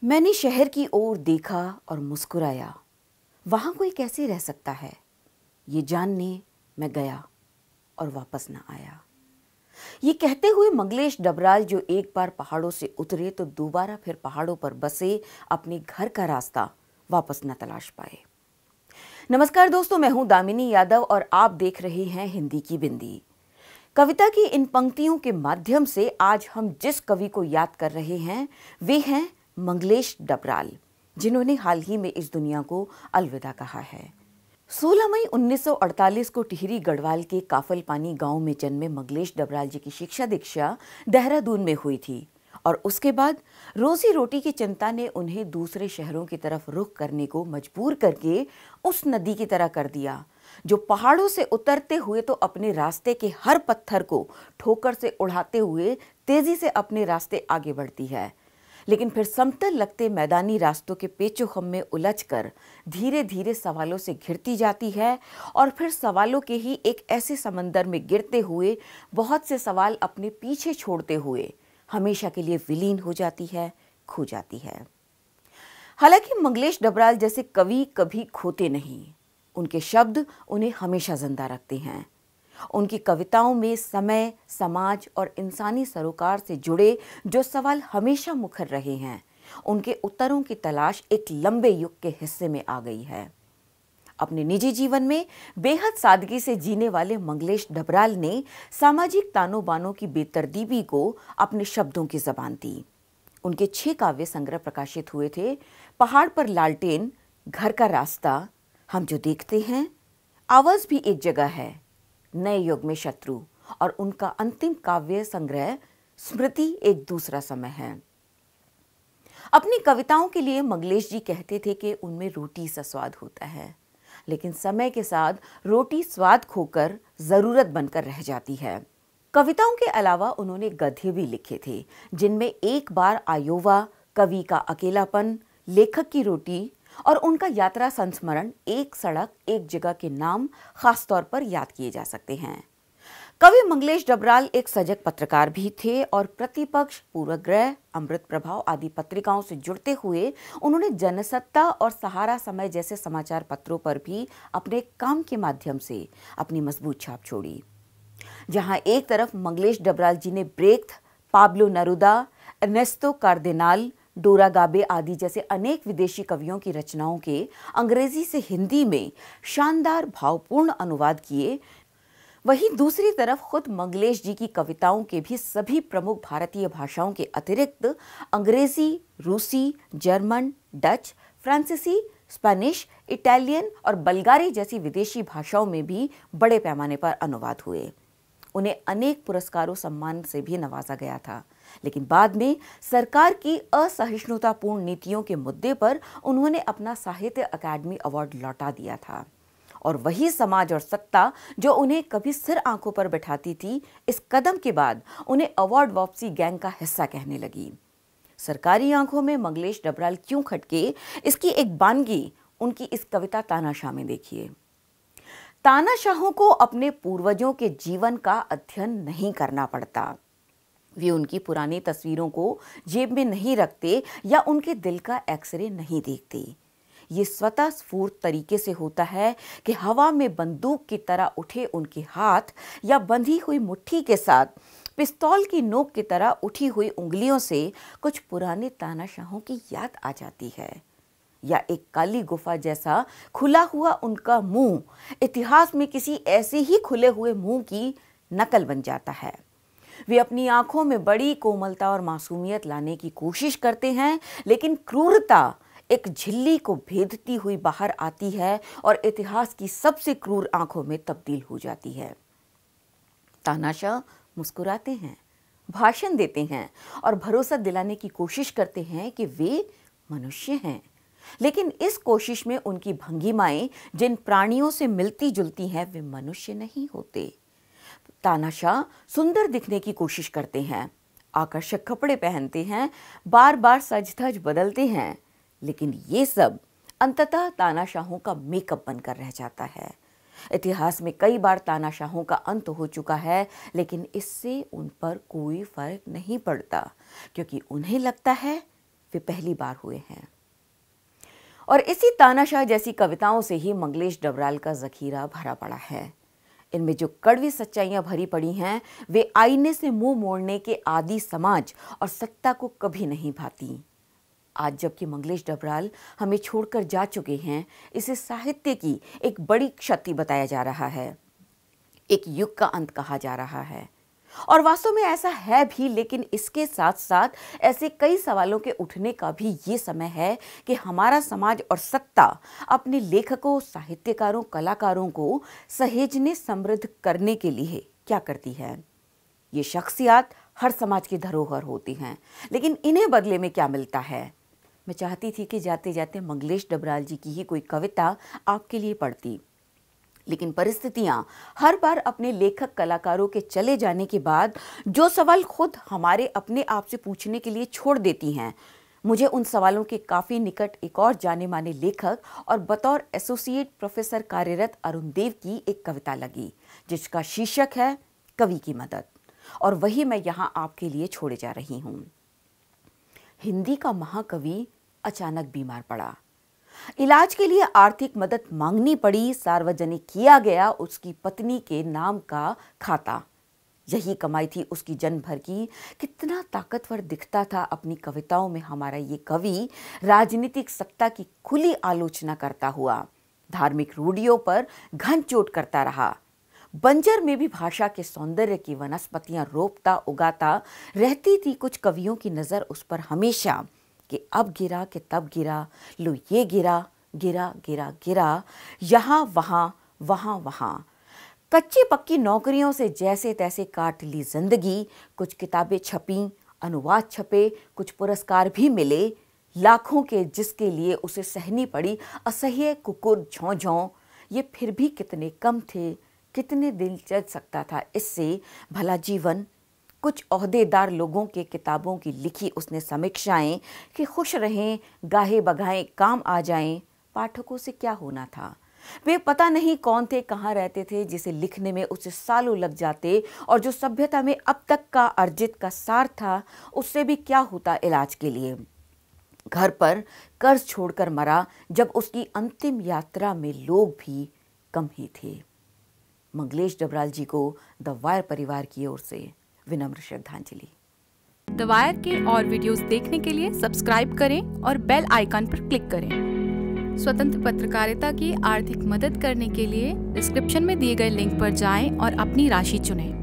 मैंने शहर की ओर देखा और मुस्कुराया। वहां कोई कैसे रह सकता है, ये जानने मैं गया और वापस न आया। ये कहते हुए मंगलेश डबराल जो एक बार पहाड़ों से उतरे तो दोबारा फिर पहाड़ों पर बसे अपने घर का रास्ता वापस न तलाश पाए। नमस्कार दोस्तों, मैं हूं दामिनी यादव और आप देख रहे हैं हिंदी की बिंदी। कविता की इन पंक्तियों के माध्यम से आज हम जिस कवि को याद कर रहे हैं वे हैं मंगलेश डबराल, जिन्होंने हाल ही में इस दुनिया को अलविदा कहा है। 16 मई 1948 को टिहरी गढ़वाल के काफलपानी गांव में जन्मे मंगलेश डबराल जी की शिक्षा दीक्षा देहरादून में हुई थी और उसके बाद रोजी रोटी की चिंता ने उन्हें दूसरे शहरों की तरफ रुख करने को मजबूर करके उस नदी की तरह कर दिया जो पहाड़ों से उतरते हुए तो अपने रास्ते के हर पत्थर को ठोकर से उड़ाते हुए तेजी से अपने रास्ते आगे बढ़ती है, लेकिन फिर समतल लगते मैदानी रास्तों के पेचोखम में उलझकर धीरे धीरे सवालों से घिरती जाती है और फिर सवालों के ही एक ऐसे समंदर में गिरते हुए बहुत से सवाल अपने पीछे छोड़ते हुए हमेशा के लिए विलीन हो जाती है, खो जाती है। हालांकि मंगलेश डबराल जैसे कवि कभी खोते नहीं, उनके शब्द उन्हें हमेशा जिंदा रखते हैं। उनकी कविताओं में समय, समाज और इंसानी सरोकार से जुड़े जो सवाल हमेशा मुखर रहे हैं, उनके उत्तरों की तलाश एक लंबे युग के हिस्से में आ गई है। अपने निजी जीवन में बेहद सादगी से जीने वाले मंगलेश डबराल ने सामाजिक तानों बानों की बेतरतीबी को अपने शब्दों की जबान दी। उनके 6 काव्य संग्रह प्रकाशित हुए थे। पहाड़ पर लालटेन, घर का रास्ता, हम जो देखते हैं, आवाज भी एक जगह है, नए युग में शत्रु और उनका अंतिम काव्य संग्रह स्मृति एक दूसरा समय है। अपनी कविताओं के लिए मंगलेश जी कहते थे कि उनमें रोटी सा स्वाद होता है, लेकिन समय के साथ रोटी स्वाद खोकर जरूरत बनकर रह जाती है। कविताओं के अलावा उन्होंने गद्य भी लिखे थे, जिनमें एक बार आयोवा, कवि का अकेलापन, लेखक की रोटी और उनका यात्रा संस्मरण एक सड़क एक जगह के नाम खासतौर पर याद किए जा सकते हैं। कवि मंगलेश डबराल एक सजग पत्रकार भी थे और प्रतिपक्ष, पूर्वग्रह, अमृत प्रभाव आदि पत्रिकाओं से जुड़ते हुए उन्होंने जनसत्ता और सहारा समय जैसे समाचार पत्रों पर भी अपने काम के माध्यम से अपनी मजबूत छाप छोड़ी। जहां एक तरफ मंगलेश डबराल जी ने Brecht, Pablo Neruda, Ernesto cardinal, डोरा गाबे आदि जैसे अनेक विदेशी कवियों की रचनाओं के अंग्रेजी से हिंदी में शानदार भावपूर्ण अनुवाद किए, वहीं दूसरी तरफ खुद मंगलेश जी की कविताओं के भी सभी प्रमुख भारतीय भाषाओं के अतिरिक्त अंग्रेजी, रूसी, जर्मन, डच, फ्रांसीसी, स्पेनिश, इटालियन और बल्गारी जैसी विदेशी भाषाओं में भी बड़े पैमाने पर अनुवाद हुए। उन्हें अनेक पुरस्कारों सम्मान से भी नवाजा गया था, लेकिन बाद में सरकार की असहिष्णुतापूर्ण नीतियों के मुद्दे पर उन्होंने अपना साहित्य अकादमी अवार्ड लौटा दिया था और वही समाज और सत्ता जो उन्हें कभी सिर आंखों पर बैठाती थी, इस कदम के बाद उन्हें अवार्ड वापसी गैंग का हिस्सा कहने लगी। सरकारी आंखों में मंगलेश डबराल क्यों खटके, इसकी एक बानगी उनकी इस कविता तानाशाह में देखिए। तानाशाहों को अपने पूर्वजों के जीवन का अध्ययन नहीं करना पड़ता। वे उनकी पुरानी तस्वीरों को जेब में नहीं रखते या उनके दिल का एक्सरे नहीं देखते। ये स्वतः स्फूर्त तरीके से होता है कि हवा में बंदूक की तरह उठे उनके हाथ या बंधी हुई मुट्ठी के साथ पिस्तौल की नोक की तरह उठी हुई उंगलियों से कुछ पुराने तानाशाहों की याद आ जाती है, या एक काली गुफा जैसा खुला हुआ उनका मुंह इतिहास में किसी ऐसे ही खुले हुए मुंह की नकल बन जाता है। वे अपनी आंखों में बड़ी कोमलता और मासूमियत लाने की कोशिश करते हैं, लेकिन क्रूरता एक झिल्ली को भेदती हुई बाहर आती है और इतिहास की सबसे क्रूर आंखों में तब्दील हो जाती है। तानाशाह मुस्कुराते हैं, भाषण देते हैं और भरोसा दिलाने की कोशिश करते हैं कि वे मनुष्य हैं, लेकिन इस कोशिश में उनकी भंगिमाएं जिन प्राणियों से मिलती जुलती हैं, वे मनुष्य नहीं होते। तानाशाह सुंदर दिखने की कोशिश करते हैं, आकर्षक कपड़े पहनते हैं, बार बार सज धज बदलते हैं, लेकिन ये सब अंततः तानाशाहों का मेकअप बनकर रह जाता है। इतिहास में कई बार तानाशाहों का अंत हो चुका है, लेकिन इससे उन पर कोई फर्क नहीं पड़ता, क्योंकि उन्हें लगता है वे पहली बार हुए हैं। और इसी तानाशाह जैसी कविताओं से ही मंगलेश डबराल का जखीरा भरा पड़ा है। इनमें जो कड़वी सच्चाइयां भरी पड़ी हैं वे आईने से मुंह मोड़ने के आदि समाज और सत्ता को कभी नहीं भाती। आज जबकि मंगलेश डबराल हमें छोड़कर जा चुके हैं, इसे साहित्य की एक बड़ी क्षति बताया जा रहा है, एक युग का अंत कहा जा रहा है। और वास्तव में ऐसा है भी, लेकिन इसके साथ साथ ऐसे कई सवालों के उठने का भी ये समय है कि हमारा समाज और सत्ता अपने लेखकों, साहित्यकारों, कलाकारों को सहेजने, समृद्ध करने के लिए क्या करती है। ये शख्सियात हर समाज की धरोहर होती हैं, लेकिन इन्हें बदले में क्या मिलता है। मैं चाहती थी कि जाते जाते मंगलेश डबराल जी की ही कोई कविता आपके लिए पढ़ती, लेकिन परिस्थितियां हर बार अपने लेखक कलाकारों के चले जाने के बाद जो सवाल खुद हमारे अपने आप से पूछने के लिए छोड़ देती हैं, मुझे उन सवालों के काफ़ी निकट एक और जाने माने लेखक और बतौर एसोसिएट प्रोफेसर कार्यरत अरुण देव की एक कविता लगी, जिसका शीर्षक है कवि की मदद, और वही मैं यहाँ आपके लिए छोड़े जा रही हूँ। हिंदी का महाकवि अचानक बीमार पड़ा, इलाज के लिए आर्थिक मदद मांगनी पड़ी, सार्वजनिक किया गया उसकी पत्नी के नाम का खाता, यही कमाई थी उसकी जन्म भर की। कितना ताकतवर दिखता था अपनी कविताओं में हमारा ये कवि, राजनीतिक सत्ता की खुली आलोचना करता हुआ, धार्मिक रूढ़ियों पर घन चोट करता रहा, बंजर में भी भाषा के सौंदर्य की वनस्पतियां रोपता उगाता रहती थी। कुछ कवियों की नजर उस पर हमेशा कि अब गिरा कि तब गिरा, लो ये गिरा, गिरा गिरा गिरा, यहाँ वहाँ, वहाँ वहाँ, कच्ची पक्की नौकरियों से जैसे तैसे काट ली जिंदगी। कुछ किताबें छपीं, अनुवाद छपे, कुछ पुरस्कार भी मिले, लाखों के जिसके लिए उसे सहनी पड़ी असह्य कुकुर झों झों। ये फिर भी कितने कम थे, कितने दिल चल सकता था इससे भला जीवन। कुछ ओहदेदार लोगों के किताबों की लिखी उसने समीक्षाएं कि खुश रहें, गाहे बगाएं, काम आ जाएं। पाठकों से क्या होना था, वे पता नहीं कौन थे, कहाँ रहते थे, जिसे लिखने में उसे सालों लग जाते, और जो सभ्यता में अब तक का अर्जित का सार था उससे भी क्या होता इलाज के लिए। घर पर कर्ज छोड़कर मरा जब उसकी अंतिम यात्रा में लोग भी कम ही थे। मंगलेश डबराल जी को द वायर परिवार की ओर से विनम्र श्रद्धांजलि। द वायर के और वीडियोस देखने के लिए सब्सक्राइब करें और बेल आइकन पर क्लिक करें। स्वतंत्र पत्रकारिता की आर्थिक मदद करने के लिए डिस्क्रिप्शन में दिए गए लिंक पर जाएं और अपनी राशि चुनें।